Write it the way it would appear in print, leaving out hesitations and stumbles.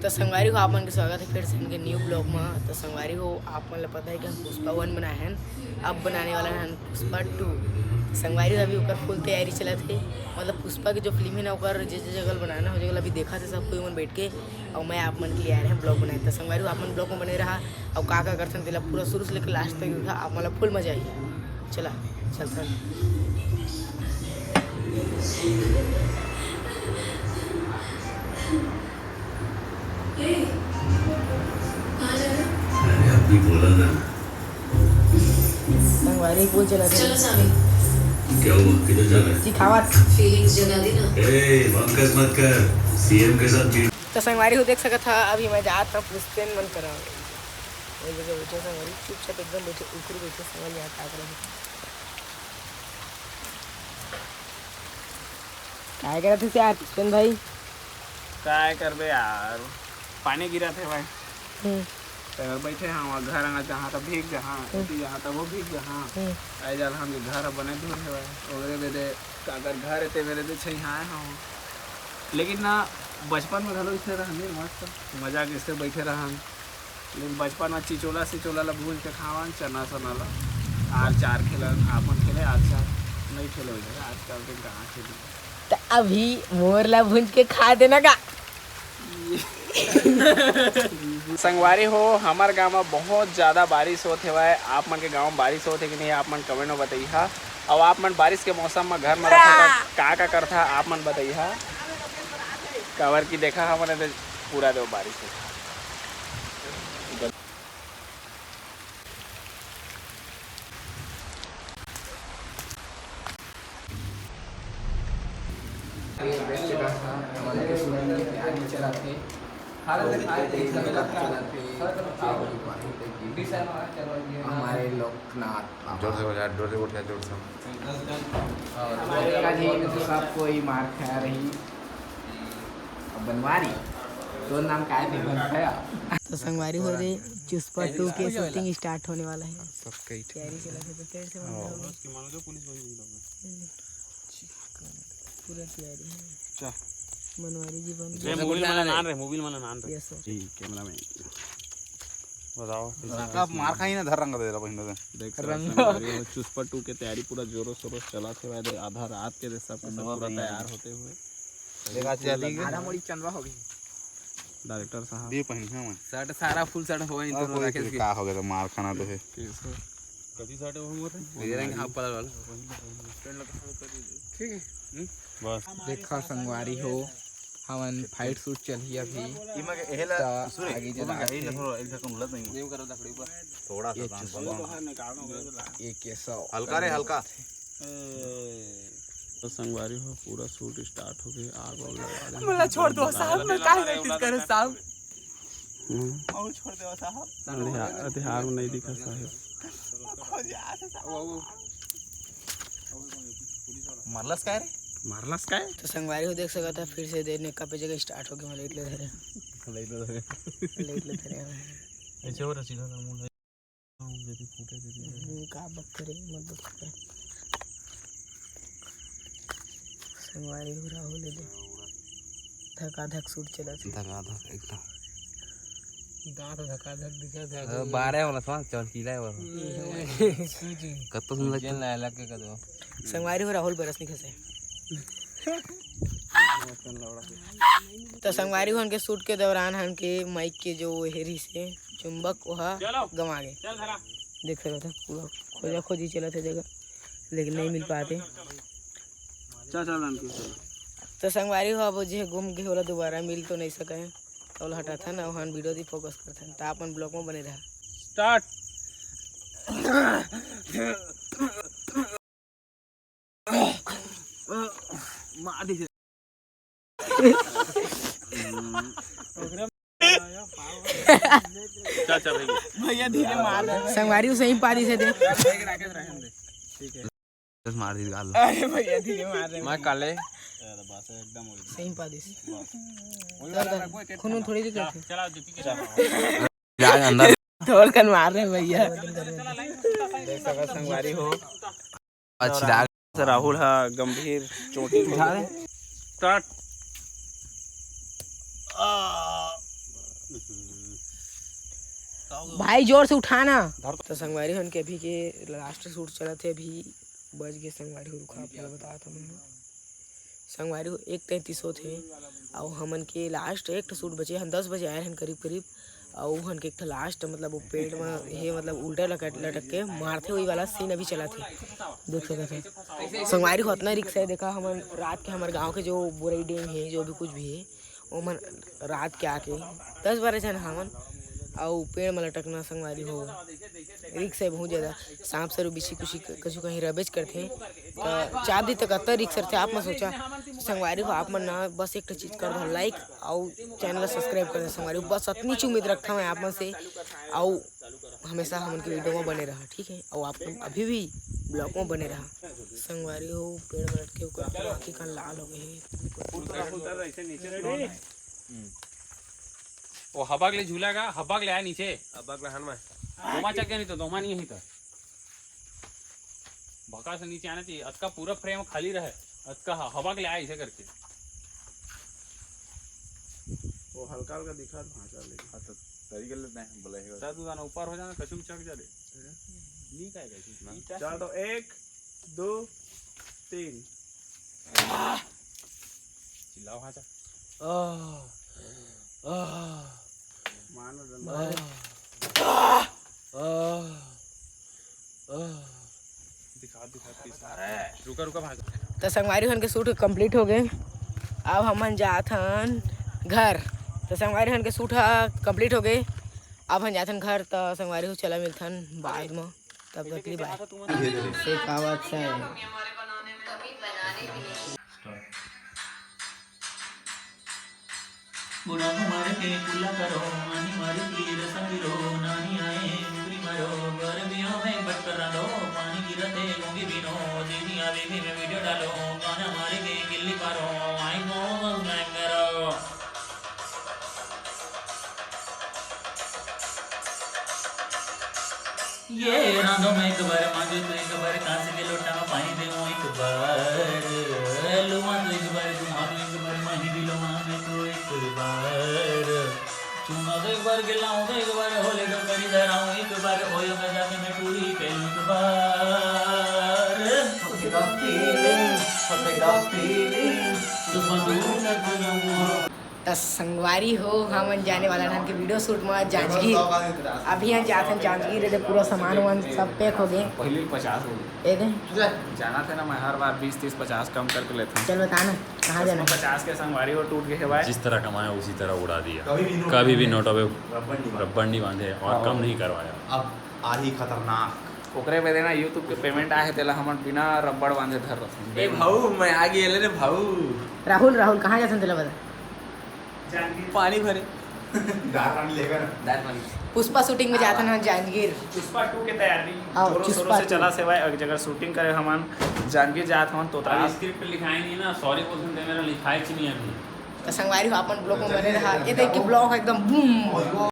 तो संगवारी हो आप मन के स्वागत है फिर से इनके न्यू ब्लॉग में। तो संगवारी हो आप मन पता है कि हम पुष्पा 1 बनाए हैं, अब बनाने वाला है पुष्पा 2। संगवारी अभी ओकर फुल तैयारी चला थे, मतलब पुष्पा की जो फिल्म है ना ओकर जिस जगह बनाना हो जगह अभी देखा थे सब कोई मन बैठ के, और मैं आप मन के लिए आए हैं ब्लॉग बनाए। तो संगवारी आप मन ब्लॉग में बने रहा और का करते हैं पूरा शुरू से लेकर लास्ट तक देखा, आप मतलब फुल मजा आई। चला चलता अभी बोला था संगवारी बोल चला था। चलो सामी क्या हुआ, किधर जा रहा है? सिखावत फीलिंग्स जगा दी ना। मत कर सीएम के साथ तो संगवारी हो देख सका था। अभी मैं जाता पूछते मन करा वही जगह बैठे संगवारी चुपचाप एकदम बैठे ऊपर बैठे संगवारी यहाँ ताक रहे क्या कह रहे थे यार पुष्पन भाई? काय कर बे यार, पानी गिरा थे भाई। तो बैठे हाँ वहाँ घर आना जहाँ तब भीग जहाँ जहाँ तब वो भीग जहाँ आई जाल हम घर बने दूर है भाई और मेरे काकर घर थे मेरे तो छह आए हाँ। लेकिन ना बचपन में घलो इससे रहने मस्त मजा के इससे बैठे रहा। लेकिन बचपन में चिचोला सिचोला ला भूल के खावा चना सना ला आर चार खेलन आपन खेले आर चार नहीं खेले वैसे आजकल के कहाँ खेली। तो अभी मोरला भूंज के खा देना का। संगवारी हो हमारे गांव में बहुत ज़्यादा बारिश होते हुआ है। आप मन के गांव में बारिश होते कि नहीं आप मन कमेंट में बताइए। और आप मन बारिश के मौसम में घर में रहता का करता आप मन बताइए। कवर की देखा हमने तो पूरा दो बारिश है। हमारे लोकनाथ जोर से बजा, जोर से उठ जोर से। तो सब कोई मार खा रही बनवारी तो नाम का है। तो संगवारी हो रही पुष्पा 2 के शूटिंग स्टार्ट होने वाला है। तैयारी चला है तो तेरे से पूरा तैयारी है। मनवारी जी बन मोबाइल में नान रे यस सर जी कैमरा में बताओ कब मार खाई ना धर रंग दे रहा बहिन देख रंग पुष्पा 2 के तैयारी पूरा जोरों शोरों चला थे भाई। आधा रात के सब पूरा तैयार होते हुए देखा जाती आधा मोड़ी चंदवा हो गई। डायरेक्टर साहब ये पहन है मैं शर्ट सारा फुल शर्ट हो गई तो रखे का हो गया तो मार खाना तो है कभी साटे वो मोरे ये रंग हाफ वाला ठीक है। बस देखा संगवारी हो हमन फाइट शूट चली अभी आगे थोड़ा ये कैसा हल्का रे हल्का। तो संगवारी हो पूरा शूट स्टार्ट हो गया। आग वाग मला छोड़ दो साहब मैं काहे प्रैक्टिस करे साहब और छोड़ दो साहब अध्यार नहीं दिखा साहब मारलस काय रे मारलास काय। तो संगवारी हो देख सका था फिर से देने का पे जगह स्टार्ट हो गया। मैं लेट ले धरे ऐसे हो सीधा का मुंह यदि फूटे दे का बक करे मत बक करे। संगवारी हो राहुल ले धका धक शूट चला था धका एकदम दांत धका धक दिखा था 12 वाला था चल किला वाला कत्तो सुन लग जेल लायला के कदो संगवारी हो राहुल बरस नहीं खसे। तो संगवारी हो उनके शूट के दौरान उनके माइक के जो हेरी से चुंबक वह गंवा गए। देख सकते था पूरा खोजा खोजी चला था जगह लेकिन नहीं मिल पाते। तो संगवारी हो अब जो गुम गए वाला दोबारा मिल तो नहीं सके तो हटा था ना वहाँ वीडियो दी फोकस करते हैं तो अपन ब्लॉग में बने रहा स्टार्ट। भैया धीरे मार संगवारी सही पारी से दे मार दी गाल। अरे भैया धीरे मार रहे मैं काले एकदम सही पारी से खून थोड़ी दिक्कत है। चला जीती के अंदर ढोल कर मार रहे भैया। देख सका संगवारी हो अच्छा राहुल हा गंभीर चोटी स्टार्ट। भाई जोर से उठाना। तो संगवारी हन के अभी के लास्ट शूट चला थे, अभी बज गए संगवारी हो रुखा आपको बताया था मैंने। संगवारी हो 1:33 थे और हमन के लास्ट एक शूट बचे हम 10 बजे आए हन करीब करीब। और हन के एक लास्ट मतलब वो पेड़ में हे मतलब उल्टा लटक के मारते वही वाला सीन अभी चला थे, देख सकते थे। संगवारी हो इतना रिक्स है, देखा हमन रात के हमारे गाँव के जो बोरई डैम है जो भी कुछ भी है वो मन रात के आके 10-12 जन हमन और पेड़ में लटकना संगवारी हो रिक्स है बहुत ज़्यादा। सांप सर बिछी कुछ कछु कहीं रबेज करते तो 4 दिन तक अतर रिक्स रहते। आप में सोचा संगवारी हो आप मन ना बस एक चीज़ कर दो लाइक और चैनल सब्सक्राइब कर दे संगवारी हो, बस इतनी ची उम्मीद रखता हूँ आप मन से। और हमेशा हम उनके वीडियो में बने रहा, ठीक है। और आप अभी भी ब्लॉग में बने रहा। संगवारी हो पेड़ में लटके होकर आँखी कान लाल हो गए। वो हबागले झूलेगा, हबागले आया नीचे, हबागले हन में दोमा चक गया, नहीं तो दोमा नहीं है। तो भका से नीचे आना चाहिए, अतका पूरा फ्रेम खाली रहे, अतका हबागले आया ऐसे करके। वो हल्का हल्का दिखा भाषा लेकिन तो सही कर लेते हैं बोले है शायद उधर ऊपर हो जाना, कछु चक जा रे नहीं कहेगा इतना। चल तो 1 2 3 चिल्लाओ हाँ जा मानो डंडा दिखा रुका रुका भाग। तो संगवारी हन के शूट कंप्लीट हो गए, अब हमन जात हन घर। तो संगवारी हन के शूट कंप्लीट हो गए, अब हम जाथन घर। तो संगवारी हो चला मिलथन बाद में, तब तक के लिए बाय। बुढ़ा कुमार के कुला करो नानी मारी की रसम गिरो नानी आए मुगरी मारो गर्मियों में बटकरा दो पानी गिरते होंगे बिनो दीदी आवे भी मैं वीडियो डालो गाना मारे के गिल्ली पारो आई नो मैं करो। ये रांधो में एक बार मांगे तो एक बार कांच के लोटा में पानी दे एक बार लुमा तो एक बार घुमा तो एक बार माही दिलो मांगे तो एक बार चुना तो एक बार गिलाऊं तो एक बार होले का करी धराऊं एक बार ओयो में जाके मैं पूरी कैलूं एक बार तो संगवारी हो हम जाने वाला था कि वीडियो शूट में जांजगीर। अभी यहाँ जाते जांजगीर है, पूरा सामान वामान सब पैक हो गए। पहले 50 हो गए जाना था ना, मैं हर बार 20-30-50 कम करके लेता हूँ। चल बता ना कहाँ जाना। 50 के संगवारी हो टूट गए भाई, जिस तरह कमाया उसी तरह उड़ा दिया, कभी भी नोटों पे रबड़ नहीं बांधे और कम नहीं करवाया। अब आही खतरनाक ओकरे पे देना यूट्यूब के पेमेंट आए तेला हमन बिना रबड़ बांधे धर रहे। ए भाऊ मैं आ गया रे भाऊ। राहुल राहुल कहाँ जाते तेला बता। पानी भरे पुष्पा शूटिंग में जाते हैं जांजगीर। पुष्पा 2 के तैयारी हाँ, जोरों शोरों पुष्पा से 2 चला से भाई। अगर शूटिंग करे हमन जांजगीर जात हमन तो स्क्रिप्ट पे लिखाए नहीं ना, सॉरी बोल दे मेरा लिखाए नहीं अभी। तो संगवारी हो अपन ब्लॉग में बने रहा। ये देख के ब्लॉग एकदम बूम